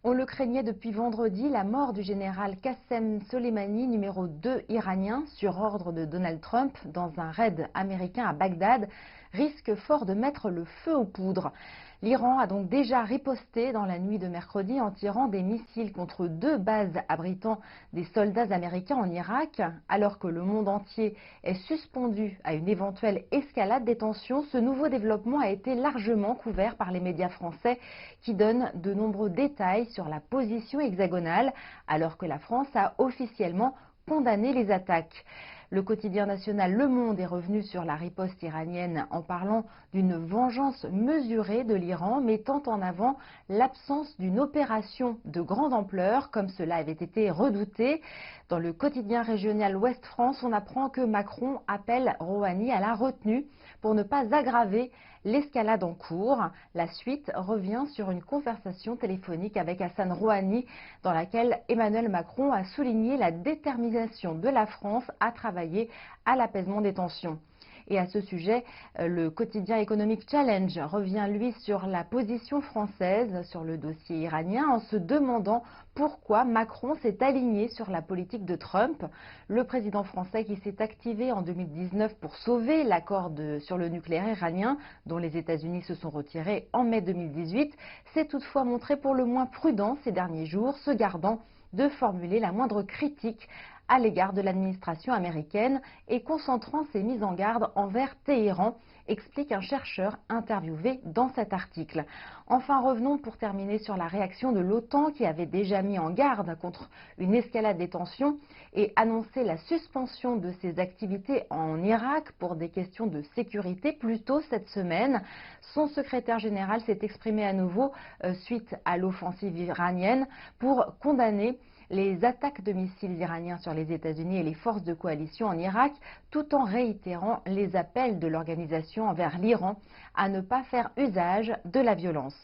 On le craignait depuis vendredi, la mort du général Qassem Soleimani, numéro 2 iranien, sur ordre de Donald Trump, dans un raid américain à Bagdad, risque fort de mettre le feu aux poudres. L'Iran a donc déjà riposté dans la nuit de mercredi en tirant des missiles contre 2 bases abritant des soldats américains en Irak. Alors que le monde entier est suspendu à une éventuelle escalade des tensions, ce nouveau développement a été largement couvert par les médias français qui donnent de nombreux détails sur la position hexagonale, alors que la France a officiellement condamné les attaques. Le quotidien national Le Monde est revenu sur la riposte iranienne en parlant d'une vengeance mesurée de l'Iran, mettant en avant l'absence d'une opération de grande ampleur, comme cela avait été redouté. Dans le quotidien régional Ouest France, on apprend que Macron appelle Rouhani à la retenue pour ne pas aggraver l'escalade en cours. La suite revient sur une conversation téléphonique avec Hassan Rouhani dans laquelle Emmanuel Macron a souligné la détermination de la France à travailler à l'apaisement des tensions. Et à ce sujet, le quotidien économique Challenge revient, lui, sur la position française sur le dossier iranien en se demandant pourquoi Macron s'est aligné sur la politique de Trump. Le président français qui s'est activé en 2019 pour sauver l'accord sur le nucléaire iranien, dont les États-Unis se sont retirés en mai 2018, s'est toutefois montré pour le moins prudent ces derniers jours, se gardant de formuler la moindre critique à l'égard de l'administration américaine et concentrant ses mises en garde envers Téhéran, explique un chercheur interviewé dans cet article. Enfin, revenons pour terminer sur la réaction de l'OTAN qui avait déjà mis en garde contre une escalade des tensions et annoncé la suspension de ses activités en Irak pour des questions de sécurité plus tôt cette semaine. Son secrétaire général s'est exprimé à nouveau suite à l'offensive iranienne pour condamner les attaques de missiles iraniens sur les États-Unis et les forces de coalition en Irak, tout en réitérant les appels de l'organisation envers l'Iran à ne pas faire usage de la violence.